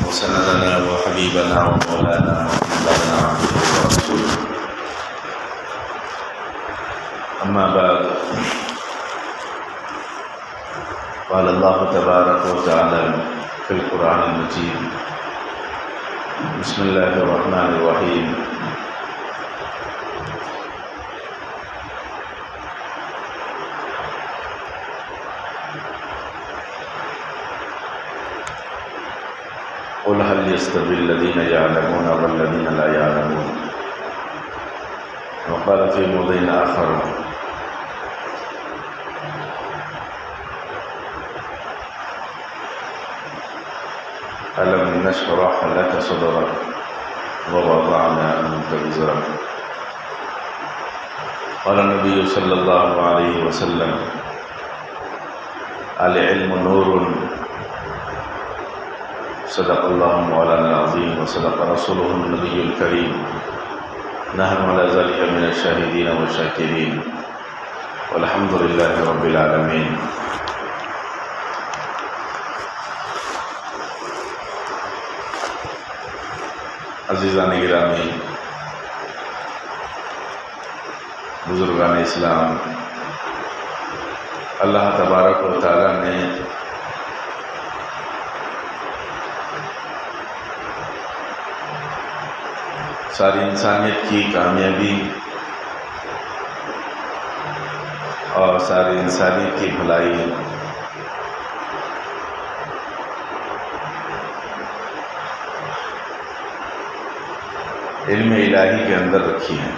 وسندنا وحبيبنا ومولانا محمدنا عبده ورسوله أما بعد قال الله تبارك وتعالى في القرآن المجيد بسم الله الرحمن الرحيم قل هل يستوي الذين يعلمون والذين لا يعلمون وقال في موضع آخر ألم نشرح لك صدرك ووضعنا عنك وزرك قال النبي صلى الله عليه وسلم العلم نور صدق الله مولانا العظيم وصدق رسوله النبي الكريم نحن على ذلك من الشاهدين والشاكرين والحمد لله رب العالمين. عزیزان گرامی، بزرگان اسلام، اللہ تبارک و تعالی نے ساری انسانیت کی کامیابی اور ساری انسانیت کی بھلائی علم الہی کے اندر رکھی ہے.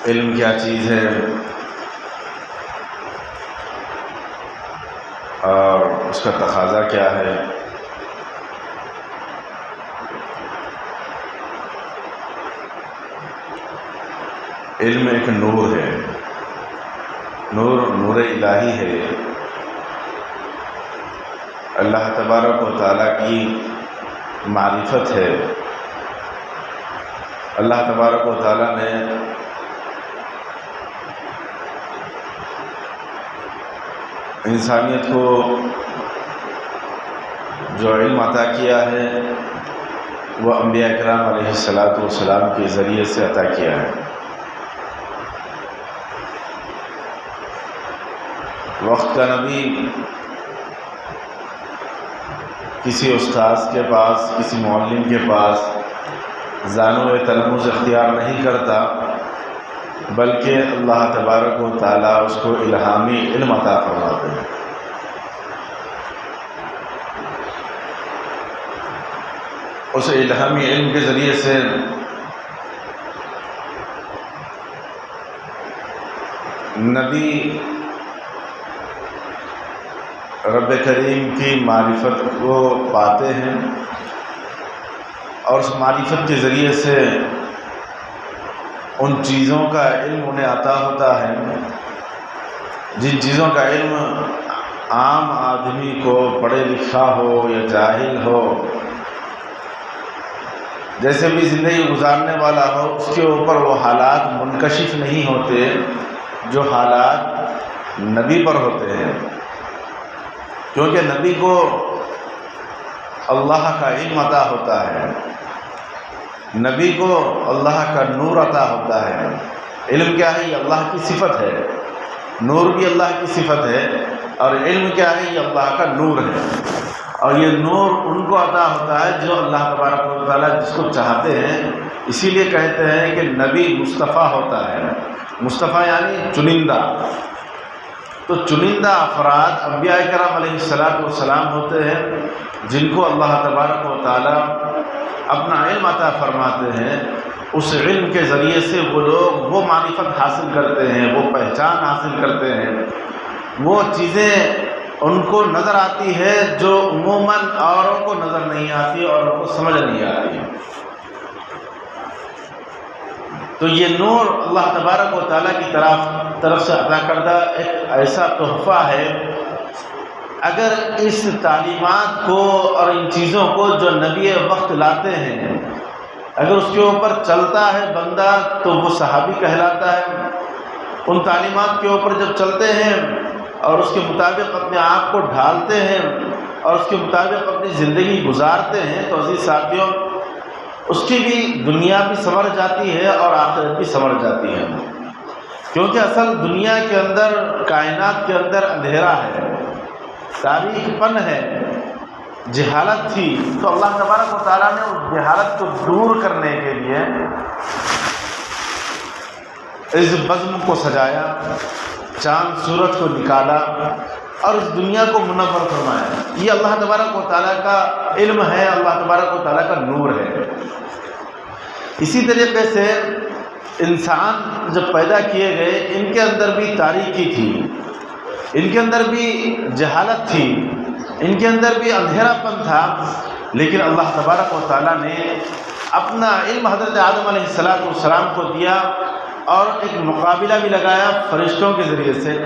علم کیا چیز ہے اور اس کا تقاضا کیا ہے؟ علم ایک نور ہے، نور الہی ہے. اللہ تبارک و تعالیٰ کی معرفت ہے. اللہ تبارک و تعالیٰ نے انسانیت کو جو علم عطا کیا ہے وہ انبیاء کرام علیہ السلام کے ذریعے سے عطا کیا ہے. وقت کا نبی کسی استاذ کے پاس، کسی معلم کے پاس زانو تلمذ اختیار نہیں کرتا، بلکہ اللہ تبارک و تعالیٰ اس کو الہامی علم عطا فرماتے ہیں. اس الہامی علم کے ذریعے سے نبی رب کریم کی معرفت کو پاتے ہیں اور اس معرفت کے ذریعے سے ان چیزوں کا علم انہیں عطا ہوتا ہے جن چیزوں کا علم عام آدمی کو، پڑھے لکھا ہو یا جاہل ہو، جیسے بھی زندگی گزارنے والا ہو، اس کے اوپر وہ حالات منکشف نہیں ہوتے جو حالات نبی پر ہوتے ہیں، کیونکہ نبی کو اللہ کا علم عطا ہوتا ہے، نبی کو اللہ کا نور عطا ہوتا ہے. علم کیا ہے؟ یہ اللہ کی صفت ہے. نور بھی اللہ کی صفت ہے. اور علم کیا ہے؟ یہ اللہ کا نور ہے. اور یہ نور ان کو عطا ہوتا ہے جو اللہ تبارک و تعالیٰ جس کو چاہتے ہیں. اسی لیے کہتے ہیں کہ نبی مصطفیٰ ہوتا ہے. مصطفیٰ یعنی چنندہ. تو چنندہ افراد انبیاء کرام علیہ السلام ہوتے ہیں جن کو اللہ تبارک و تعالیٰ اپنا علم عطا فرماتے ہیں. اس علم کے ذریعے سے وہ لوگ وہ معرفت حاصل کرتے ہیں، وہ پہچان حاصل کرتے ہیں، وہ چیزیں ان کو نظر آتی ہے جو عموماً اوروں کو نظر نہیں آتی اور ان کو سمجھ نہیں آتی. تو یہ نور اللہ تبارک و تعالیٰ کی طرف سے عطا کردہ ایک ایسا تحفہ ہے. اگر اس تعلیمات کو اور ان چیزوں کو جو نبی وقت لاتے ہیں اگر اس کے اوپر چلتا ہے بندہ تو وہ صحابی کہلاتا ہے. ان تعلیمات کے اوپر جب چلتے ہیں اور اس کے مطابق اپنے آپ کو ڈھالتے ہیں اور اس کے مطابق اپنی زندگی گزارتے ہیں تو عزیز ساتھیوں اس کی بھی دنیا بھی سنور جاتی ہے اور آخرت بھی سنور جاتی ہے، کیونکہ اصل دنیا کے اندر، کائنات کے اندر اندھیرا ہے، تاریک پن ہے، جہالت تھی، تو اللہ تبارک و تعالیٰ نے اس جہالت کو دور کرنے کے لیے اس بزم کو سجایا، چاند سورج کو نکالا اور اس دنیا کو منور فرمایا۔ یہ اللہ تبارک و تعالیٰ کا علم ہے، اللہ تبارک و تعالیٰ کا نور ہے۔ اسی طریقے سے انسان جب پیدا کیے گئے ان کے اندر بھی تاریکی تھی، ان کے اندر بھی جہالت تھی، ان کے اندر بھی اندھیرا پن تھا، لیکن اللہ تبارک و تعالیٰ نے اپنا علم حضرت آدم علیہ السلام کو دیا اور ایک مقابلہ بھی لگایا فرشتوں کے ذریعے سے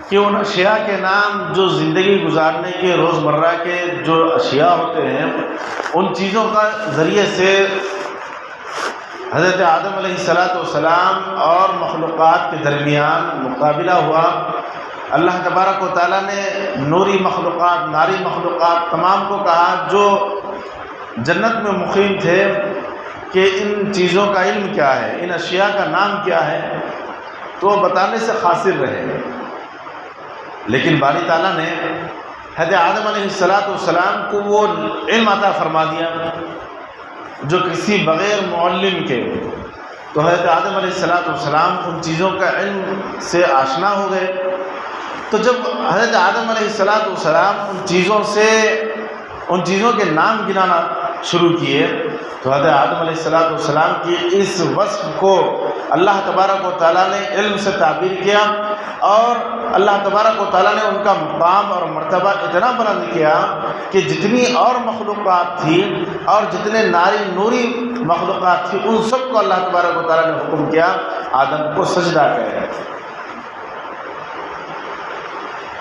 کہ ان اشیاء کے نام جو زندگی گزارنے کے روزمرہ کے جو اشیاء ہوتے ہیں ان چیزوں کا ذریعے سے حضرت آدم علیہ السلام اور مخلوقات کے درمیان مقابلہ ہوا۔ اللہ تبارک و تعالیٰ نے نوری مخلوقات، ناری مخلوقات تمام کو کہا جو جنت میں مقیم تھے کہ ان چیزوں کا علم کیا ہے، ان اشیاء کا نام کیا ہے، تو وہ بتانے سے قاصر رہے، لیکن باری تعالیٰ نے حضرت آدم علیہ السلام کو وہ علم عطا فرما دیا جو کسی بغیر معلم کے، تو حضرت آدم علیہ السلام ان چیزوں کا علم سے آشنا ہو گئے۔ تو جب حضرت آدم علیہ السلام ان چیزوں کے نام گنانا شروع کیے تو حضرت آدم علیہ السلام کی اس وصف کو اللہ تبارک و تعالیٰ نے علم سے تعبیر کیا اور اللہ تبارک و تعالیٰ نے ان کا مقام اور مرتبہ اتنا بلند کیا کہ جتنی اور مخلوقات تھی اور جتنے ناری نوری مخلوقات تھی ان سب کو اللہ تبارک و تعالیٰ نے حکم کیا آدم کو سجدہ کرے۔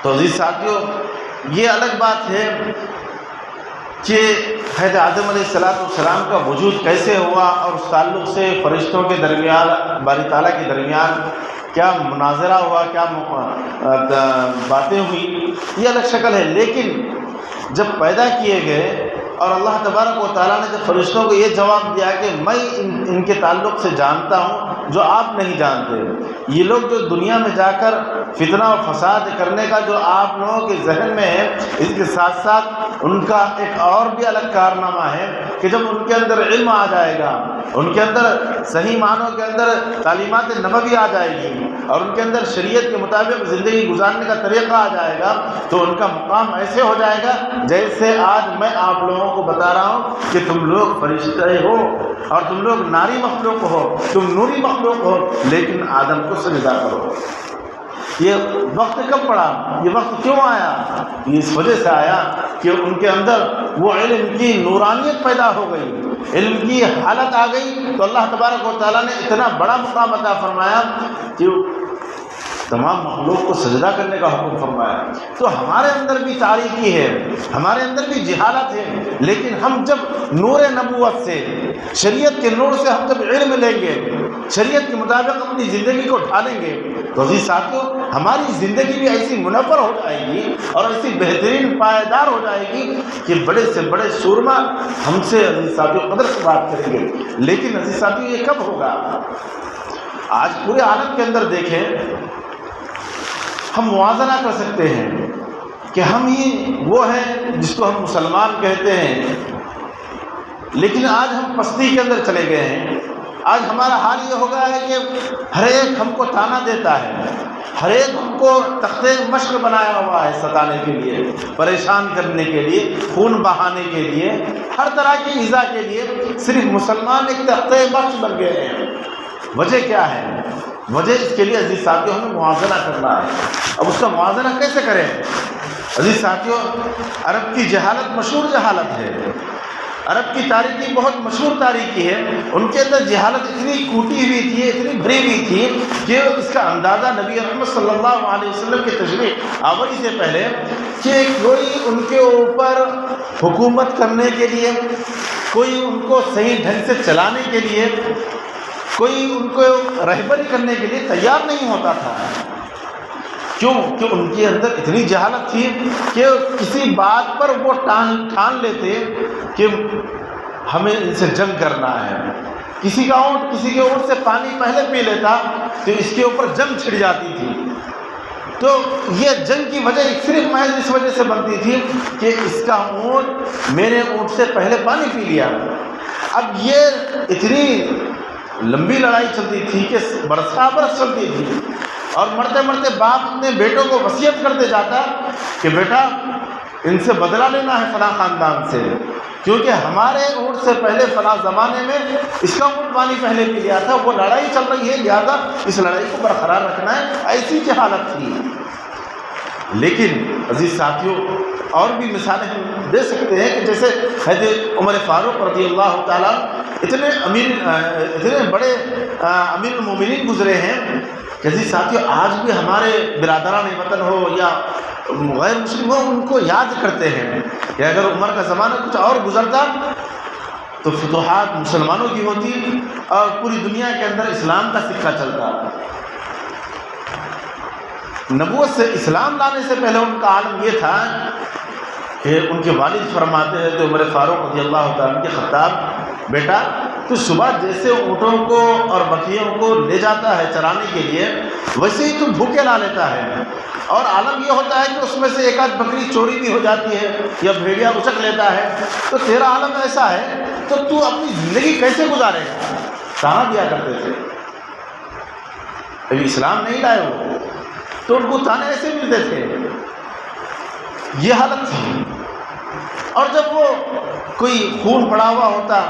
تو عزیز ساتھیوں یہ الگ بات ہے کہ حضرت آدم علیہ السلام کا وجود کیسے ہوا اور اس تعلق سے فرشتوں کے درمیان، باری تعالیٰ کے درمیان کیا مناظرہ ہوا، کیا باتیں ہوئی، یہ الگ شکل ہے۔ لیکن جب پیدا کیے گئے اور اللہ تبارک و تعالیٰ نے جب فرشتوں کو یہ جواب دیا کہ میں ان کے تعلق سے جانتا ہوں جو آپ نہیں جانتے، یہ لوگ جو دنیا میں جا کر فتنہ و فساد کرنے کا جو آپ لوگوں کے ذہن میں ہے، اس کے ساتھ ساتھ ان کا ایک اور بھی الگ کارنامہ ہے کہ جب ان کے اندر علم آ جائے گا، ان کے اندر صحیح معنوں کے اندر تعلیمات نبوی آ جائے گی اور ان کے اندر شریعت کے مطابق زندگی گزارنے کا طریقہ آ جائے گا تو ان کا مقام ایسے ہو جائے گا جیسے آج میں آپ لوگوں کو بتا رہا ہوں کہ تم لوگ فرشتے ہو اور تم لوگ ناری مخلوق ہو، تم نوری مخلوق ہو، لیکن آدم کو سجدہ کرو۔ یہ وقت کب پڑا، یہ وقت کیوں آیا؟ یہ اس وجہ سے آیا کہ ان کے اندر وہ علم کی نورانیت پیدا ہو گئی، علم کی حالت آ گئی، تو اللہ تبارک و تعالیٰ نے اتنا بڑا مقام عطا فرمایا کہ تمام مخلوق کو سجدہ کرنے کا حکم فرمایا۔ تو ہمارے اندر بھی تاریکی ہے، ہمارے اندر بھی جہالت ہے، لیکن ہم جب نور نبوت سے، شریعت کے نور سے ہم جب علم لیں گے، شریعت کے مطابق اپنی زندگی کو ڈھالیں گے تو عزیز ساتھیوں ہماری زندگی بھی ایسی منور ہو جائے گی اور ایسی بہترین پائیدار ہو جائے گی کہ بڑے سے بڑے سورما ہم سے عزیز ساتھیوں قدر سے بات کریں گے۔ لیکن عزیز ساتھیوں یہ کب ہوگا؟ آج پورے عالم کے اندر دیکھیں، ہم موازنہ کر سکتے ہیں کہ ہم ہی وہ ہیں جس کو ہم مسلمان کہتے ہیں، لیکن آج ہم پستی کے اندر چلے گئے ہیں۔ آج ہمارا حال یہ ہو گیا ہے کہ ہر ایک ہم کو تانا دیتا ہے، ہر ایک ہم کو تختے مشق بنایا ہوا ہے ستانے کے لیے، پریشان کرنے کے لیے، خون بہانے کے لیے، ہر طرح کی ایذا کے لیے صرف مسلمان ایک تختے مشق بن گئے ہیں۔ وجہ کیا ہے؟ وجہ اس کے لیے عزیز ساتھیوں ہمیں موازنہ کرنا ہے۔ اب اس کا موازنہ کیسے کریں؟ عزیز ساتھیوں عرب کی جہالت مشہور جہالت ہے، عرب کی تاریکی بہت مشہور تاریکی ہے، ان کے اندر جہالت اتنی کوٹی ہوئی تھی، اتنی بھری ہوئی تھی کہ اس کا اندازہ نبی محمد صلی اللہ علیہ وسلم کی تشریف آوری سے پہلے کہ کوئی ان کے اوپر حکومت کرنے کے لیے، کوئی ان کو صحیح ڈھنگ سے چلانے کے لیے کوئی ان کو رہبری کرنے کے لیے تیار نہیں ہوتا تھا۔ کیوں کہ ان کے اندر اتنی جہالت تھی کہ کسی بات پر وہ ٹھان لیتے کہ ہمیں ان سے جنگ کرنا ہے۔ کسی کا اونٹ کسی کے اونٹ سے پانی پہلے پی لیتا تو اس کے اوپر جنگ چھڑ جاتی تھی۔ تو یہ جنگ کی وجہ صرف محض اس وجہ سے بنتی تھی کہ اس کا اونٹ میرے اونٹ سے پہلے پانی پی لیا۔ اب یہ اتنی لمبی لڑائی چلتی تھی کہ برسا برس چلتی تھی، اور مرتے مرتے باپ اپنے بیٹوں کو وصیت کرتے جاتا کہ بیٹا ان سے بدلہ لینا ہے فلاں خاندان سے، کیونکہ ہمارے اونٹ سے پہلے فلاں زمانے میں اس کا اونٹ پانی پہلے پی لیا تھا، وہ لڑائی چل رہی ہے، لہذا اس لڑائی کو برقرار رکھنا ہے۔ ایسی جہالت تھی۔ لیکن عزیز ساتھیوں، اور بھی مثالیں ہم دے سکتے ہیں کہ جیسے حضرت عمر فاروق رضی اللہ تعالیٰ اتنے بڑے امیر المومنین گزرے ہیں کہ عزیز ساتھیوں آج بھی ہمارے برادران وطن ہو یا غیر مسلم ہو ان کو یاد کرتے ہیں کہ اگر عمر کا زمانہ کچھ اور گزرتا تو فتوحات مسلمانوں کی ہوتی اور پوری دنیا کے اندر اسلام کا سکہ چلتا۔ نبوت سے اسلام لانے سے پہلے ان کا عالم یہ تھا کہ ان کے والد فرماتے ہیں تو عمر فاروق رضی اللہ تعالیٰ کے خطاب، بیٹا تو صبح جیسے اونٹوں کو اور بکریوں کو لے جاتا ہے چرانے کے لیے ویسے ہی تو بھوکے لا لیتا ہے، اور عالم یہ ہوتا ہے کہ اس میں سے ایک آدھ بکری چوری بھی ہو جاتی ہے یا بھیڑیا اچک لیتا ہے، تو تیرا عالم ایسا ہے تو تو اپنی زندگی کیسے گزارے گا؟ تانا دیا کرتے تھے۔ ابھی اسلام نہیں لائے وہ تو ان کو تانے ایسے ملتے تھے۔ یہ حالت تھی۔ اور جب وہ کوئی خون پڑا ہوا ہوتا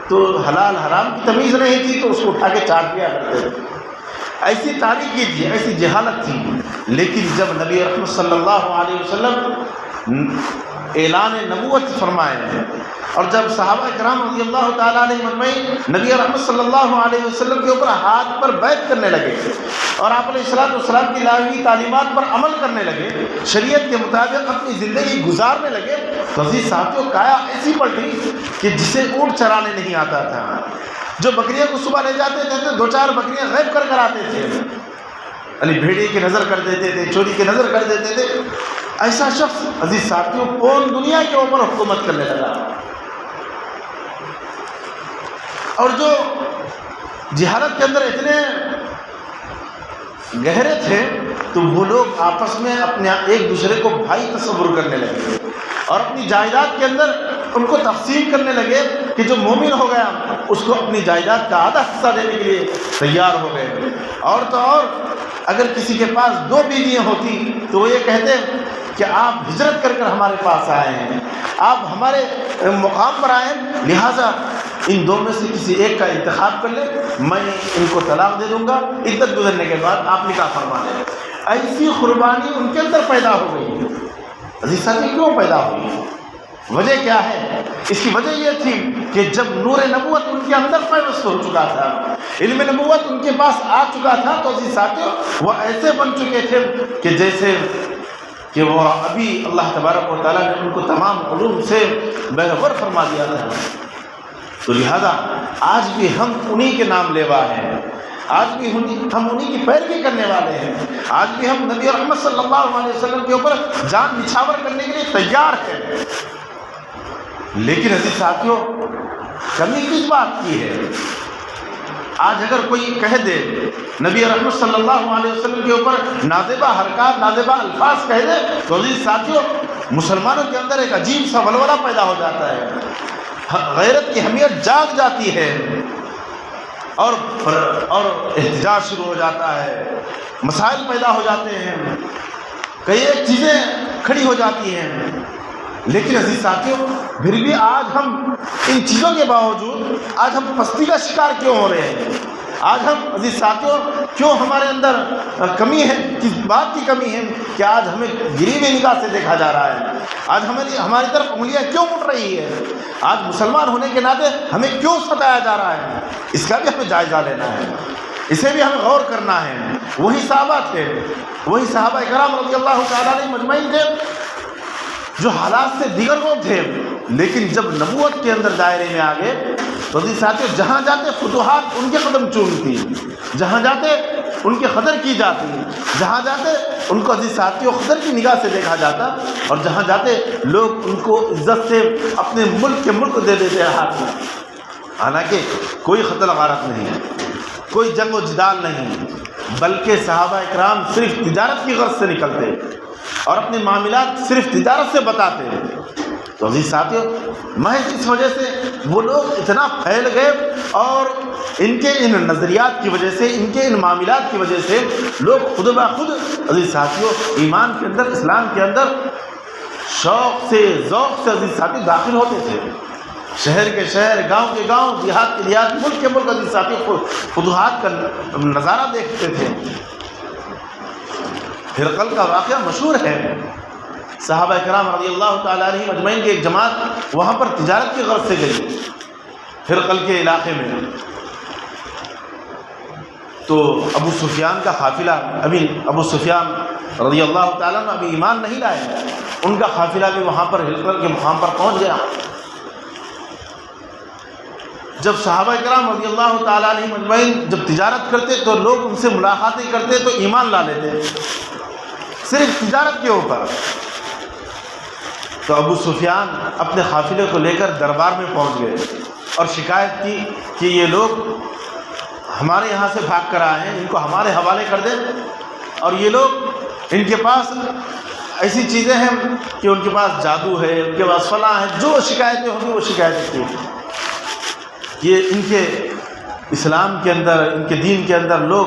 تو حلال حرام کی تمیز نہیں تھی تو اس کو اٹھا کے چاٹ دیا کرتے تھے۔ ایسی تاریکی تھی، ایسی جہالت تھی۔ لیکن جب نبی رحمت صلی اللہ علیہ وسلم اعلان نبوت فرمائے اور جب صحابہ کرام رضی اللہ تعالیٰ علیہ مجمعین نبی رحمت صلی اللہ علیہ وسلم کے اوپر ہاتھ پر بیعت کرنے لگے اور آپ علیہ السلام کی لائی ہوئی تعلیمات پر عمل کرنے لگے، شریعت کے مطابق اپنی زندگی گزارنے لگے، تو عزیز ساتھیوں کایا ایسی پلٹی کہ جسے اونٹ چرانے نہیں آتا تھا، جو بکریوں کو صبح لے جاتے تھے تو 2-4 بکریاں غیب کر آتے تھے، علی بھیڑی کی نظر کر دیتے تھے، چوری کی نظر کر دیتے تھے، ایسا شخص عزیز ساتھیوں کون دنیا کے اوپر حکومت کرنے لگا۔ اور جو جہالت کے اندر اتنے گہرے تھے تو وہ لوگ آپس میں اپنے ایک دوسرے کو بھائی تصور کرنے لگے اور اپنی جائیداد کے اندر ان کو تقسیم کرنے لگے کہ جو مومن ہو گیا اس کو اپنی جائیداد کا آدھا حصہ دینے کے لیے تیار ہو گئے۔ اور تو اور اگر کسی کے پاس 2 بیویاں ہوتی تو وہ یہ کہتے کہ آپ ہجرت کر کر ہمارے پاس آئے ہیں، آپ ہمارے مقام پر آئے ہیں، لہٰذا ان 2 میں سے کسی ایک کا انتخاب کر لیں، میں ان کو طلاق دے دوں گا، عدت گزرنے کے بعد آپ نکاح فرما لیں۔ ایسی قربانی ان کے اندر پیدا ہو گئی۔ عزیز ساتھی کیوں پیدا ہوئی؟ وجہ کیا ہے؟ اس کی وجہ یہ تھی کہ جب نور نبوت ان کے اندر پیوست ہو چکا تھا، علم نبوت ان کے پاس آ چکا تھا، تو عزیز ساتھیوں وہ ایسے بن چکے تھے کہ جیسے کہ وہ ابھی اللہ تبارک و تعالیٰ نے ان کو تمام علوم سے بہرور فرما دیا تھا۔ تو لہذا آج بھی ہم انہی کے نام لیوا ہیں، آج بھی ہم انہی کی پیروی کرنے والے ہیں، آج بھی ہم نبی رحمت صلی اللہ علیہ وسلم کے اوپر جان نچھاور کرنے کے لیے تیار ہیں۔ لیکن عزیز ساتھیوں کمی کس بات کی ہے؟ آج اگر کوئی کہہ دے نبی رحمت صلی اللہ علیہ وسلم کے اوپر نازیبہ حرکات، نازیبہ الفاظ کہہ دے تو عزیز ساتھیوں مسلمانوں کے اندر ایک عجیب سا ولولہ پیدا ہو جاتا ہے، غیرت کی حمیت جاگ جاتی ہے اور احتجاج شروع ہو جاتا ہے، مسائل پیدا ہو جاتے ہیں، کئی ایک چیزیں کھڑی ہو جاتی ہیں۔ لیکن عزیز ساتھیوں پھر بھی آج ہم ان چیزوں کے باوجود آج ہم پستی کا شکار کیوں ہو رہے ہیں؟ آج ہم عزیز ساتھیوں کیوں ہمارے اندر کمی ہے؟ کس بات کی کمی ہے کہ آج ہمیں گری ہوئی نگاہ سے دیکھا جا رہا ہے؟ آج ہماری طرف انگلیاں کیوں اٹھ رہی ہے؟ آج مسلمان ہونے کے ناطے ہمیں کیوں ستایا جا رہا ہے؟ اس کا بھی ہمیں جائزہ لینا ہے، اسے بھی ہمیں غور کرنا ہے۔ وہی صحابہ تھے، وہی صحابہ کرام رضی اللہ تعالیٰ علیہ مجمعین تھے جو حالات سے دیگر لوگ تھے، لیکن جب نبوت کے اندر دائرے میں آ گئے تو عزیز ساتھیوں جہاں جاتے فتوحات ان کے قدم چومتی، جہاں جاتے ان کی قدر کی جاتی، جہاں جاتے ان کو عزیز ساتھیوں قدر کی نگاہ سے دیکھا جاتا، اور جہاں جاتے لوگ ان کو عزت سے اپنے ملک کے ملک دے دیتے ہاتھ میں۔ حالانکہ کوئی قتل غارت نہیں، کوئی جنگ و جدال نہیں، بلکہ صحابہ اکرام صرف تجارت کی غرض سے نکلتے اور اپنے معاملات صرف تجارت سے بتاتے۔ تو عزیز ساتھیوں محض اس وجہ سے وہ لوگ اتنا پھیل گئے، اور ان کے ان نظریات کی وجہ سے، ان کے ان معاملات کی وجہ سے لوگ خود بخود عزیز ساتھیوں ایمان کے اندر، اسلام کے اندر شوق سے، ذوق سے عزیز ساتھی داخل ہوتے تھے۔ شہر کے شہر، گاؤں کے گاؤں، دیہات کے دیہات، ملک کے ملک عزیز ساتھی فتوحات کا نظارہ دیکھتے تھے۔ ہرقل کا واقعہ مشہور ہے، صحابہ کرام رضی اللہ تعالیٰ عنہم اجمعین کی ایک جماعت وہاں پر تجارت کی غرض سے گئی ہرقل کے علاقے میں، تو ابو سفیان کا قافلہ، ابھی ابو سفیان رضی اللہ تعالیٰ عنہ ابھی ایمان نہیں لائے، ان کا قافلہ بھی وہاں پر ہرقل کے مقام پر پہنچ گیا۔ جب صحابہ کرام رضی اللہ تعالیٰ عنہم اجمعین جب تجارت کرتے تو لوگ ان سے ملاقاتیں کرتے تو ایمان لا لیتے صرف تجارت کے اوپر۔ تو ابو سفیان اپنے قافلے کو لے کر دربار میں پہنچ گئے اور شکایت کی کہ یہ لوگ ہمارے یہاں سے بھاگ کر آئے ہیں، ان کو ہمارے حوالے کر دیں، اور یہ لوگ ان کے پاس ایسی چیزیں ہیں کہ ان کے پاس جادو ہے، ان کے پاس فلاں ہے، جو شکایتیں ہوں گی وہ شکایتیں کی۔ یہ ان کے اسلام کے اندر، ان کے دین کے اندر لوگ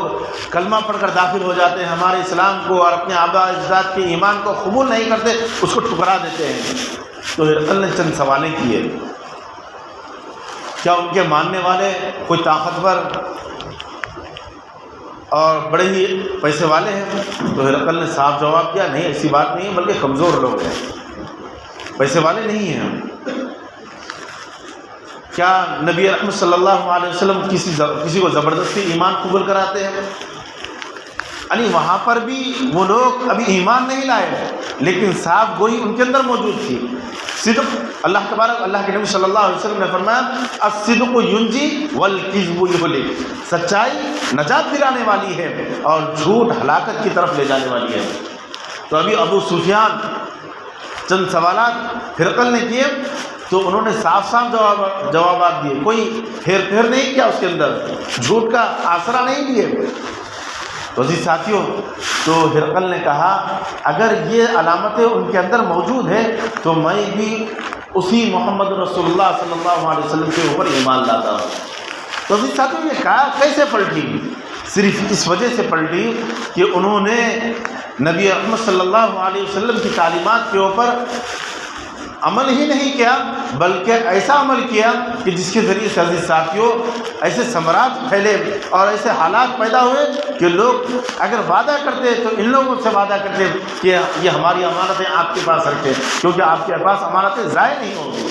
کلمہ پڑھ کر داخل ہو جاتے ہیں، ہمارے اسلام کو اور اپنے آباء اجداد کے ایمان کو قبول نہیں کرتے، اس کو ٹھکرا دیتے ہیں۔ تو ہرقل نے چند سوالیں کیے، کیا ان کے ماننے والے کوئی طاقتور اور بڑے ہی پیسے والے ہیں؟ تو ہرقل نے صاف جواب دیا، نہیں ایسی بات نہیں ہے، بلکہ کمزور لوگ ہیں، پیسے والے نہیں ہیں۔ کیا نبی رحمت صلی اللہ علیہ وسلم کسی کو زبردستی ایمان قبول کراتے ہیں؟ یعنی وہاں پر بھی وہ لوگ ابھی ایمان نہیں لائے، لیکن صاف گوئی ان کے اندر موجود تھی، صدق۔ اللہ تبارک، اللہ کے نبی صلی اللہ علیہ وسلم نے فرمایا الصدق ینجی والکذب یہلک، سچائی نجات دلانے والی ہے اور جھوٹ ہلاکت کی طرف لے جانے والی ہے۔ تو ابھی ابو سفیان چند سوالات ہرقل نے کیے تو انہوں نے صاف صاف جوابات دیے، کوئی پھیر پھیر نہیں کیا، اس کے اندر جھوٹ کا آسرا نہیں لیے۔ تو عزیز ساتھیوں، تو ہرقل نے کہا اگر یہ علامتیں ان کے اندر موجود ہیں تو میں بھی اسی محمد رسول اللہ صلی اللہ علیہ وسلم کے اوپر ایمان لاتا ہوں۔ تو عزیز ساتھیوں یہ کہا کیسے پلٹی؟ صرف اس وجہ سے پلٹی کہ انہوں نے نبی احمد صلی اللہ علیہ وسلم کی تعلیمات کے اوپر عمل ہی نہیں کیا، بلکہ ایسا عمل کیا کہ جس کے ذریعے سے عزیز ساتھیوں ایسے ثمرات پھیلے اور ایسے حالات پیدا ہوئے کہ لوگ اگر وعدہ کرتے تو ان لوگوں سے وعدہ کرتے کہ یہ ہماری امانتیں آپ کے پاس رکھتے، کیونکہ آپ کے پاس امانتیں ضائع نہیں ہوں گی۔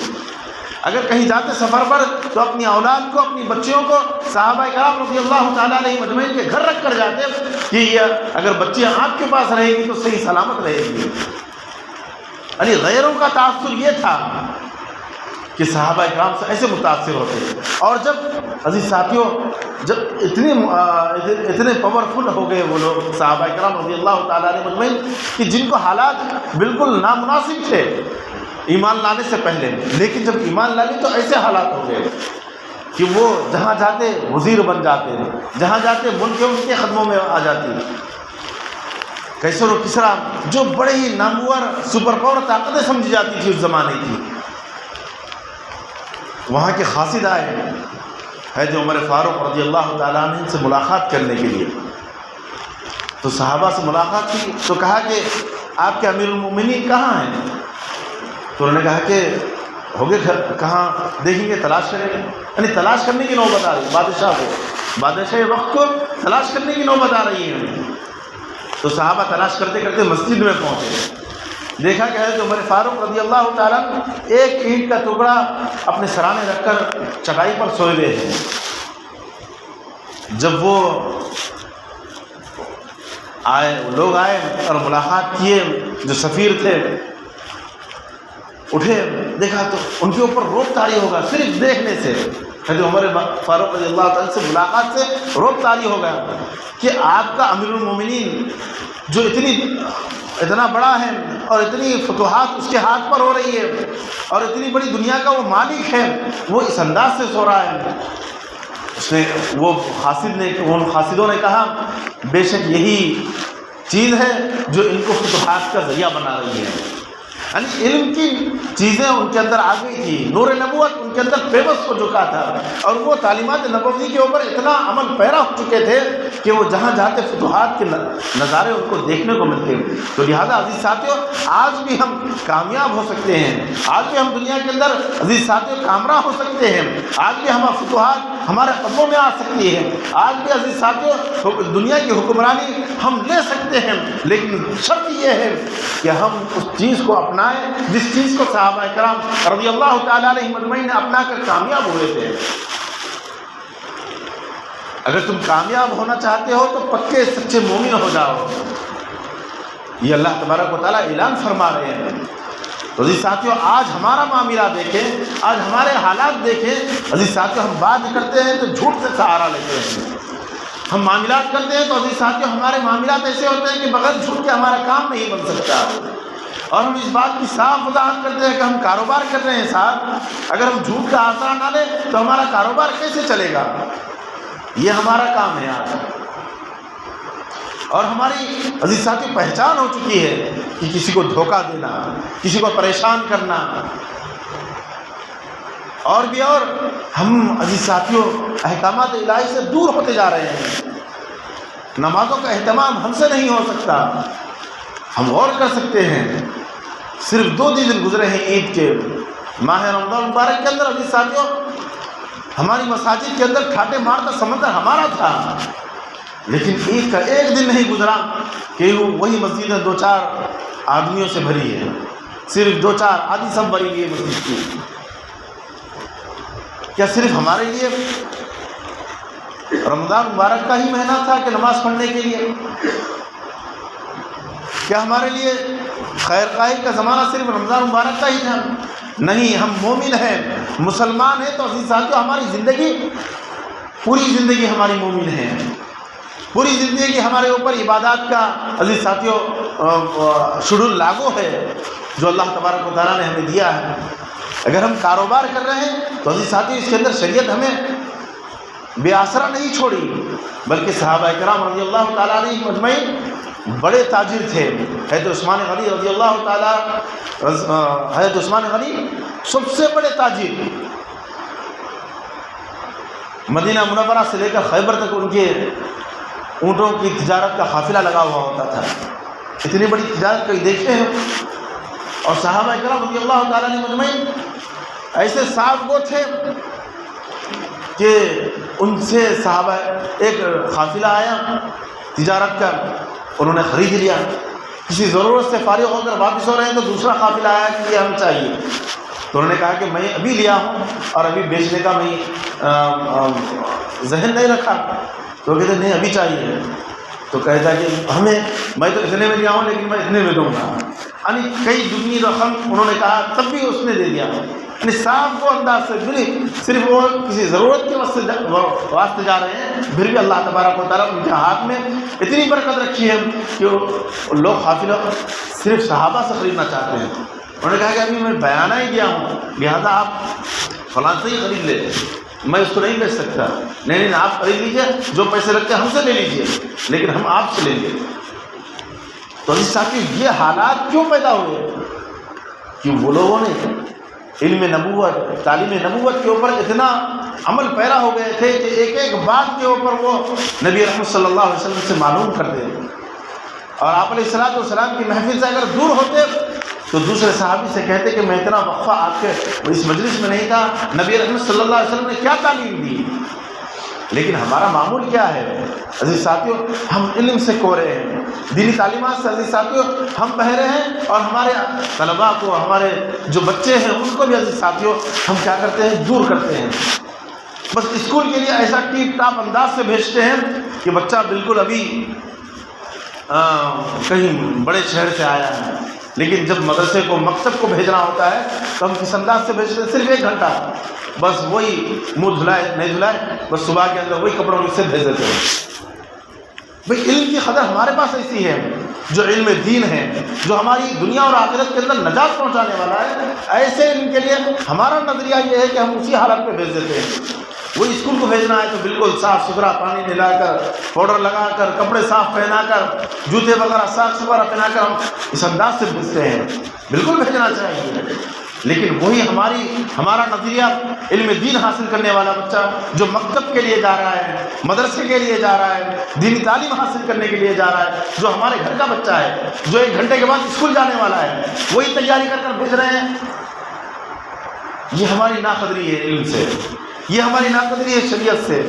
اگر کہیں جاتے سفر پر تو اپنی اولاد کو، اپنی بچیوں کو صحابہ کرام رضی اللہ تعالیٰ علیہ مجمعین کے گھر رکھ کر جاتے کہ یہ اگر بچیاں آپ کے پاس رہیں گی تو صحیح سلامت رہے گی۔ یعنی غیروں کا تاثر یہ تھا کہ صحابہ اکرام سے ایسے متاثر ہوتے ہیں۔ اور جب عزیز ساتھیوں جب اتنے پاورفل ہو گئے وہ لوگ صحابہ اکرام رضی اللہ تعالیٰ علیہ مجمعین کہ جن کو حالات بالکل نامناسب تھے ایمان لانے سے پہلے، لیکن جب ایمان لا لی تو ایسے حالات ہو گئے کہ وہ جہاں جاتے وزیر بن جاتے، جہاں جاتے ملک ان کے قدموں میں آ جاتی۔ قیصر و کسریٰ جو بڑے ہی نامور سپر پاور طاقتیں سمجھی جاتی تھی اس زمانے کی، وہاں کے قاصد آئے حضرت عمر فاروق رضی اللہ تعالیٰ عنہ سے ملاقات کرنے کے لیے۔ تو صحابہ سے ملاقات کی تو کہا کہ آپ کے امیر المومنین کہاں ہیں؟ تو انہوں نے کہا کہ ہوگے گھر، کہاں دیکھیں گے، تلاش کریں گے۔ یعنی تلاش کرنے کی نوبت آ رہی بادشاہ کو، بادشاہ وقت کو تلاش کرنے کی نوبت آ رہی ہے۔ تو صحابہ تلاش کرتے کرتے مسجد میں پہنچے، دیکھا کہ حضرت عمر فاروق رضی اللہ تعالیٰ ایک اینٹ کا ٹکڑا اپنے سرانے رکھ کر چٹائی پر سوئے ہوئے ہیں۔ جب وہ آئے، لوگ آئے اور ملاقات کیے، جو سفیر تھے اٹھے، دیکھا تو ان کے اوپر روب طاری ہوگا صرف دیکھنے سے، حضرت عمر فاروق رضی اللہ تعالیٰ سے ملاقات سے رعب طاری ہو گیا کہ آپ کا امیر المومنین جو اتنا بڑا ہے اور اتنی فتوحات اس کے ہاتھ پر ہو رہی ہے اور اتنی بڑی دنیا کا وہ مالک ہے، وہ اس انداز سے سو رہا ہے۔ اس نے وہ خاسدوں نے کہا بے شک یہی چیز ہے جو ان کو فتوحات کا ذریعہ بنا رہی ہے، یعنی علم کی چیزیں ان کے اندر آ گئی تھی، نور نبوت ان کے اندر پیوست ہو چکا تھا، اور وہ تعلیمات نبوی کے اوپر اتنا عمل پیرا ہو چکے تھے کہ وہ جہاں جاتے فتوحات کے نظارے ان کو دیکھنے کو ملتے۔ تو لہذا عزیز ساتھیوں، آج بھی ہم کامیاب ہو سکتے ہیں، آج بھی ہم دنیا کے اندر عزیز ساتھیوں کامراں ہو سکتے ہیں، آج بھی ہمارا فتوحات ہمارے قدموں میں آ سکتی ہے، آج بھی عزیز ساتھیوں دنیا کی حکمرانی ہم لے سکتے ہیں، لیکن شرط یہ ہے کہ ہم اس چیز کو اپنائیں جس چیز کو صحابہ کرام رضی اللہ تعالیٰ علیہ مجمعین نے اپنا کر کامیاب ہوئے تھے۔ اگر تم کامیاب ہونا چاہتے ہو تو پکے سچے مومن ہو جاؤ، یہ اللہ تبارک و تعالیٰ اعلان فرما رہے ہیں۔ تو عزیز ساتھیوں، آج ہمارا معاملہ دیکھیں، آج ہمارے حالات دیکھیں۔ عزیز ساتھیوں، ہم بات کرتے ہیں تو جھوٹ سے سہارا لیتے ہیں، ہم معاملات کرتے ہیں تو عزیز ساتھیوں ہمارے معاملات ایسے ہوتے ہیں کہ بغیر جھوٹ کے ہمارا کام نہیں بن سکتا، اور ہم اس بات کی صاف وضاحت کرتے ہیں کہ ہم کاروبار کر رہے ہیں صاحب، اگر ہم جھوٹ کا آسرا نہ لیں تو ہمارا کاروبار کیسے چلے گا؟ یہ ہمارا کام ہے آج، اور ہماری عزیز ساتھی پہچان ہو چکی ہے کہ کسی کو دھوکہ دینا، کسی کو پریشان کرنا، اور بھی اور ہم عزیز ساتھیوں احکامات الہی سے دور ہوتے جا رہے ہیں۔ نمازوں کا اہتمام ہم سے نہیں ہو سکتا، ہم غور کر سکتے ہیں، صرف 2 دن گزرے ہیں عید کے، ماہ رمضان مبارک کے اندر عزیز ساتھیوں ہماری مساجد کے اندر کھاٹے مارتا سمندر ہمارا تھا، لیکن عید کا 1 دن نہیں گزرا کہ وہی مسجدیں 2-4 آدمیوں سے بھری ہے، صرف 2-4 آدھی سب بھری ہوئی ہے مسجد کی۔ کیا صرف ہمارے لیے رمضان مبارک کا ہی مہینہ تھا کہ نماز پڑھنے کے لیے؟ کیا ہمارے لیے خیر خواہی کا زمانہ صرف رمضان مبارک کا ہی تھا؟ نہیں، ہم مومن ہیں، مسلمان ہیں، تو عزیز ساتھیوں ہماری زندگی، پوری زندگی ہماری مومن ہے، پوری زندگی ہمارے اوپر عبادات کا عزیز ساتھیوں شیڈول لاگو ہے جو اللہ تبارک و تعالیٰ نے ہمیں دیا ہے۔ اگر ہم کاروبار کر رہے ہیں تو عزیز ساتھیوں اس کے اندر شریعت ہمیں بے آسرا نہیں چھوڑی، بلکہ صحابہ کرام رضی اللہ تعالیٰ علیہ مجمعین بڑے تاجر تھے۔ حضرت عثمان غنی رضی اللہ تعالیٰ، حضرت عثمان غنی سب سے بڑے تاجر، مدینہ منورہ سے لے کر خیبر تک ان کے اونٹوں کی تجارت کا قافلہ لگا ہوا ہوتا تھا، اتنی بڑی تجارت کہیں دیکھتے ہیں۔ اور صحابہ کرام رضی اللہ تعالیٰ علیہ مجمعین ایسے صاف وہ تھے کہ ان سے صحابہ ایک قافلہ آیا تجارت کا، انہوں نے خرید لیا، کسی ضرورت سے فارغ ہو کر واپس ہو رہے ہیں تو دوسرا قافلہ آیا کہ یہ ہمیں چاہیے، تو انہوں نے کہا کہ میں ابھی لیا ہوں اور ابھی بیچنے کا میں ذہن نہیں رکھا، تو کہتے نہیں ابھی چاہیے، تو کہتا کہ میں تو اتنے میں لیا ہوں لیکن میں اتنے میں دوں گا، یعنی کئی دگنی رقم انہوں نے کہا، تب بھی اس نے دے دیا، یعنی صاف وہ انداز سے، صرف وہ کسی ضرورت کے واسطے جا رہے ہیں، پھر بھی اللہ تبارک و تعالیٰ ان کے ہاتھ میں اتنی برکت رکھی ہے کہ لوگ قافلہ صرف صحابہ سے خریدنا چاہتے ہیں۔ انہوں نے کہا کہ ابھی میں بیانہ ہی دیا ہوں، لہٰذا آپ فلاں سے ہی خرید لیں، میں اس کو نہیں بیچ سکتا، نہیں آپ خرید لیجیے، جو پیسے لگتے ہیں ہم سے لے لیجیے، لیکن ہم آپ سے لیں گے۔ تو عزیز ساتھی، یہ حالات کیوں پیدا ہوئے؟ کہ وہ لوگوں نے علم نبوت، تعلیم نبوت کے اوپر اتنا عمل پیرا ہو گئے تھے کہ ایک ایک بات کے اوپر وہ نبی رحمت صلی اللہ علیہ وسلم سے معلوم کرتے، اور آپ علیہ الصلوۃ والسلام کی محفل سے اگر دور ہوتے تو دوسرے صحابی سے کہتے کہ میں اتنا وقفہ آپ کے اس مجلس میں نہیں تھا، نبی رحمت صلی اللہ علیہ وسلم نے کیا تعلیم دی۔ لیکن ہمارا معمول کیا ہے عزیز ساتھیوں؟ ہم علم سے کورے ہیں، دینی تعلیمات سے عزیز ساتھیوں ہم بہرے ہیں، اور ہمارے طلباء کو، ہمارے جو بچے ہیں ان کو بھی عزیز ساتھیوں ہم کیا کرتے ہیں؟ دور کرتے ہیں، بس اسکول کے لیے ایسا ٹیپ ٹاپ انداز سے بھیجتے ہیں کہ بچہ بالکل ابھی کہیں بڑے شہر سے آیا ہے، لیکن جب مدرسے کو مکتب کو بھیجنا ہوتا ہے تو ہم کس انداز سے بھیجتے ہیں؟ صرف 1 گھنٹہ، بس وہی منہ دھلائے نہیں دھلائے، بس صبح کے اندر وہی کپڑوں سے بھیج دیتے ہیں۔ بھئی علم کی قدر ہمارے پاس ایسی ہے، جو علم دین ہے، جو ہماری دنیا اور آخرت کے اندر نجات پہنچانے والا ہے، ایسے علم کے لیے ہمارا نظریہ یہ ہے کہ ہم اسی حالت پہ بھیج دیتے ہیں۔ وہی اسکول کو بھیجنا ہے تو بالکل صاف ستھرا پانی ملا کر، پاؤڈر لگا کر، کپڑے صاف پہنا کر، جوتے وغیرہ صاف ستھرا پہنا کر ہم اس انداز سے بھیجتے ہیں۔ بالکل بھیجنا چاہیے، لیکن وہی ہمارا نظریہ علم دین حاصل کرنے والا بچہ جو مکتب کے لیے جا رہا ہے، مدرسے کے لیے جا رہا ہے، دینی تعلیم حاصل کرنے کے لیے جا رہا ہے، جو ہمارے گھر کا بچہ ہے، جو 1 گھنٹے کے بعد اسکول جانے والا ہے، وہی تیاری کر بھیج رہے ہیں۔ یہ ہماری ناقدری ہے علم سے، یہ ہماری ناقدری ہے شریعت سے۔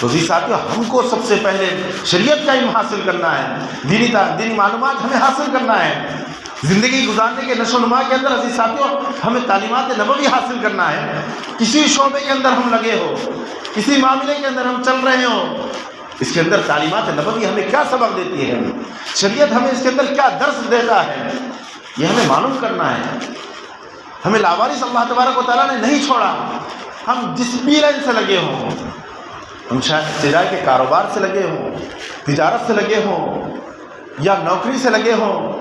تو جی ساتھیو، ہم کو سب سے پہلے شریعت کا علم حاصل کرنا ہے، دینی معلومات ہمیں حاصل کرنا ہے۔ زندگی گزارنے کے نشو و نما کے اندر عزیز ساتھیو ہمیں تعلیمات نبوی حاصل کرنا ہے۔ کسی شعبے کے اندر ہم لگے ہو، کسی معاملے کے اندر ہم چل رہے ہوں، اس کے اندر تعلیمات نبوی ہمیں کیا سبق دیتی ہے، شریعت ہمیں اس کے اندر کیا درس دیتا ہے، یہ ہمیں معلوم کرنا ہے۔ ہمیں لاوارث اللہ تبارک و تعالیٰ نے نہیں چھوڑا۔ ہم جس بھی لائن سے لگے ہوں، ہم شاید ابتدائی کے کاروبار سے لگے ہوں، تجارت سے لگے ہوں، یا نوکری سے لگے ہوں،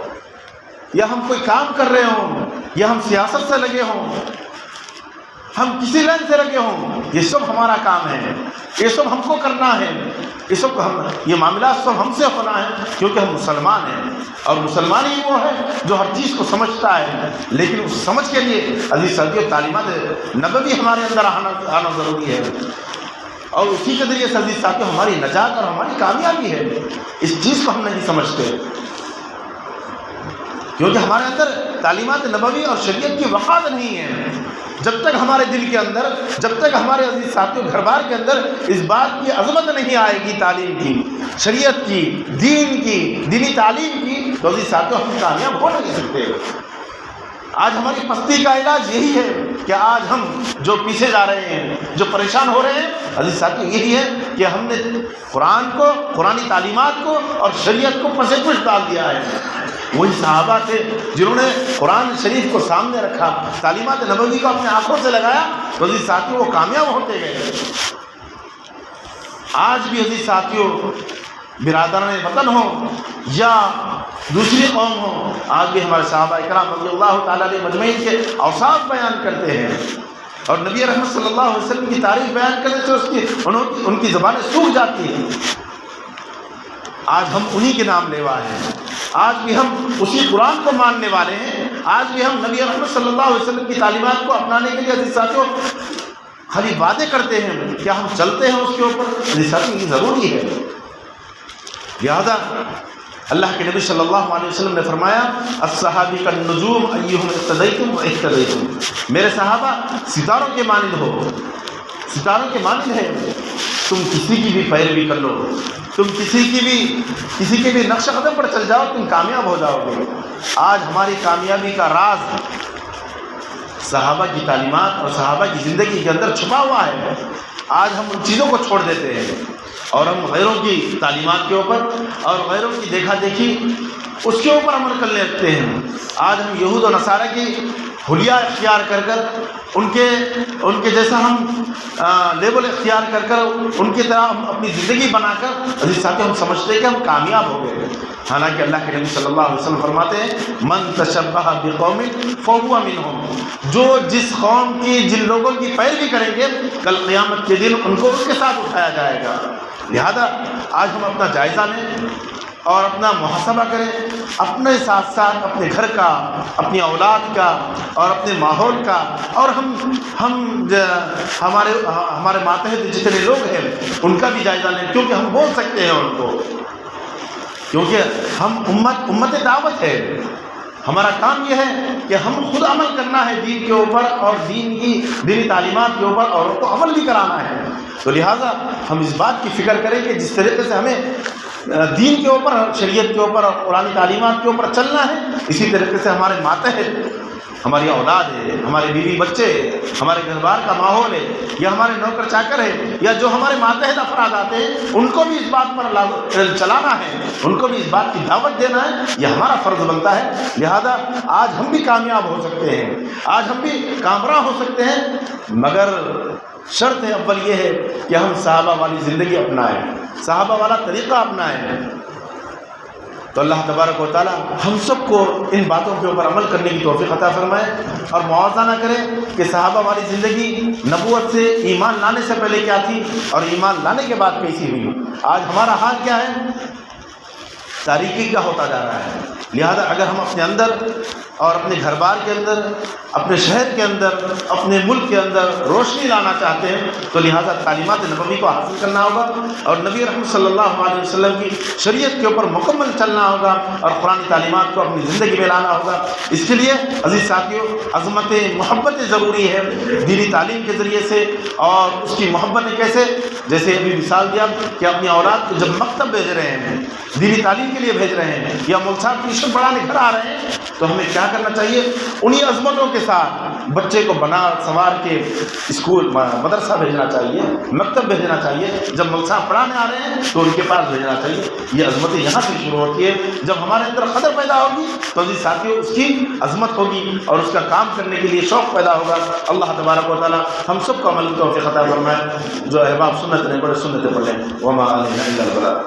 یا ہم کوئی کام کر رہے ہوں، یا ہم سیاست سے لگے ہوں، ہم کسی لائن سے لگے ہوں، یہ سب ہمارا کام ہے، یہ سب ہم کو کرنا ہے، یہ معاملات سب ہم سے ہونا ہے، کیونکہ ہم مسلمان ہیں، اور مسلمان ہی وہ ہے جو ہر چیز کو سمجھتا ہے۔ لیکن اس سمجھ کے لیے عزیز ساتھیو تعلیمات نبوی ہمارے اندر آنا ضروری ہے، اور اسی کے ذریعے سے عزیز ساتھیو ہماری نجات اور ہماری کامیابی ہے۔ اس چیز کو ہم نہیں سمجھتے، کیونکہ ہمارے اندر تعلیمات نبوی اور شریعت کی وقار نہیں ہے۔ جب تک ہمارے دل کے اندر، جب تک ہمارے عزیز ساتھیوں گھر بار کے اندر اس بات کی عظمت نہیں آئے گی تعلیم کی، شریعت کی، دین کی، دینی تعلیم کی، تو عزیز ساتھیوں ہم کامیاب ہو نہیں سکتے۔ آج ہماری پستی کا علاج یہی ہے کہ آج ہم جو پیچھے جا رہے ہیں، جو پریشان ہو رہے ہیں، عزیز ساتھیوں یہی ہے کہ ہم نے قرآن کو، قرآنی تعلیمات کو اور شریعت کو پس پش ڈال دیا ہے۔ وہی صحابہ تھے جنہوں نے قرآن شریف کو سامنے رکھا، تعلیمات نبوی کو اپنے آنکھوں سے لگایا، تو عزیز ساتھیوں وہ کامیاب ہوتے گئے۔ آج بھی عزیز ساتھیوں برادران وطن ہوں یا دوسری قوم ہوں، آج بھی ہمارے صحابہ اکرام رضی اللہ تعالیٰ علیہ مجمعین کے اوصاف بیان کرتے ہیں، اور نبی رحمت صلی اللہ علیہ وسلم کی تعریف بیان کرنے سے ان کی زبانیں سوکھ جاتی ہیں۔ آج ہم انہی کے نام لیوا ہیں، آج بھی ہم اسی قرآن کو ماننے والے ہیں، آج بھی ہم نبی رحمت صلی اللہ علیہ وسلم کی تعلیمات کو اپنانے کے لیے عزیز ساتھیوں خالی وعدے کرتے ہیں، کیا ہم چلتے ہیں اس کے اوپر؟ عزیز ساتھیوں یہ ضروری ہے۔ لہذا اللہ کے نبی صلی اللہ علیہ وسلم نے فرمایا، الصحابی کالنجوم ایہم اقتدیتم واہتدیتم، میرے صحابہ ستاروں کے مانند ہو، ستاروں کے مانند ہے، تم کسی کی بھی پیروی کر لو، تم کسی کے بھی نقش قدم پر چل جاؤ، تم کامیاب ہو جاؤ گے۔ آج ہماری کامیابی کا راز صحابہ کی تعلیمات اور صحابہ کی زندگی کے اندر چھپا ہوا ہے۔ آج ہم ان چیزوں کو چھوڑ دیتے ہیں اور ہم غیروں کی تعلیمات کے اوپر اور غیروں کی دیکھا دیکھی اس کے اوپر عمل کرنے لگتے ہیں۔ آج ہم یہود و نصارہ کی حلیہ اختیار کر کر ان کے جیسا ہم لیبل اختیار کر کر ان کی طرح ہم اپنی زندگی بنا کر عزیز ساتھیوں ہم سمجھتے ہیں کہ ہم کامیاب ہو گئے، حالانکہ اللہ کے نبی صلی اللہ علیہ وسلم فرماتے ہیں، من تشبہ بقوم فہو منہم، جو جس قوم کی، جن لوگوں کی پیروی کریں گے، کل قیامت کے دن ان کو ان کے ساتھ اٹھایا جائے گا۔ لہذا آج ہم اپنا جائزہ لیں اور اپنا محاسبہ کریں، اپنے ساتھ ساتھ اپنے گھر کا، اپنی اولاد کا اور اپنے ماحول کا، اور ہمارے ماتحت جتنے لوگ ہیں ان کا بھی جائزہ لیں، کیونکہ ہم بول سکتے ہیں ان کو، کیونکہ ہم امت دعوت ہے۔ ہمارا کام یہ ہے کہ ہم خود عمل کرنا ہے دین کے اوپر اور دینی تعلیمات کے اوپر، اور ان کو عمل بھی کرانا ہے۔ تو لہٰذا ہم اس بات کی فکر کریں کہ جس طریقے سے ہمیں دین کے اوپر، شریعت کے اوپر اور قرآن تعلیمات کے اوپر چلنا ہے، اسی طریقے سے ہمارے ماتحت ہماری اولاد ہے، ہمارے بیوی بچے ہیں، ہمارے گھر بار کا ماحول ہے، یا ہمارے نوکر چاکر ہے، یا جو ہمارے ماتحت افراد آتے ہیں، ان کو بھی اس بات پر چلانا ہے، ان کو بھی اس بات کی دعوت دینا ہے، یہ ہمارا فرض بنتا ہے۔ لہذا آج ہم بھی کامیاب ہو سکتے ہیں، آج ہم بھی کامراں ہو سکتے ہیں، مگر شرط ہے اول یہ ہے کہ ہم صحابہ والی زندگی اپنائیں، صحابہ والا طریقہ اپنائیں۔ تو اللہ تبارک و تعالی ہم سب کو ان باتوں کے اوپر عمل کرنے کی توفیق عطا فرمائے، اور موازنہ کرے کہ صحابہ والی زندگی نبوت سے ایمان لانے سے پہلے کیا تھی اور ایمان لانے کے بعد کیسی ہوئی۔ آج ہمارا حال کیا ہے؟ تاریکی کا ہوتا جا رہا ہے۔ لہذا اگر ہم اپنے اندر اور اپنے گھر بار کے اندر، اپنے شہر کے اندر، اپنے ملک کے اندر روشنی لانا چاہتے ہیں تو لہٰذا تعلیمات نبوی کو حاصل کرنا ہوگا، اور نبی رحمت صلی اللہ علیہ وسلم کی شریعت کے اوپر مکمل چلنا ہوگا، اور قرآن تعلیمات کو اپنی زندگی میں لانا ہوگا۔ اس کے لیے عزیز ساتھیوں، عظمت محبت ضروری ہے دینی تعلیم کے ذریعے سے۔ اور اس کی محبت کیسے؟ جیسے ابھی مثال دیا کہ اپنی اولاد کو جب مکتب بھیج رہے ہیں، دینی تعلیم کے لیے بھیج رہے ہیں، یا مول صاحب ٹیوشن پڑھانے گھر آ رہے ہیں، تو ہمیں کیا کرنا چاہیے؟ انہی عظمتوں کے ساتھ بچے کو بنا سنوار کے اسکول مدرسہ بھیجنا چاہیے، مکتب بھیجنا چاہیے۔ جب مول صاحب پڑھانے آ رہے ہیں تو ان کے پاس بھیجنا چاہیے۔ یہ عظمتیں یہاں سے شروع ہوتی ہے۔ جب ہمارے اندر قدر پیدا ہوگی تو عزیز ساتھیوں اس کی عظمت ہوگی، اور اس کا کام کرنے کے لیے شوق پیدا ہوگا۔ اللہ تبارک و تعالی ہم سب کو عمل کی توفیق عطا فرمائے۔ جو احباب سنت نے پڑھے سنت پڑھیں، وما علینا الا البلاغ۔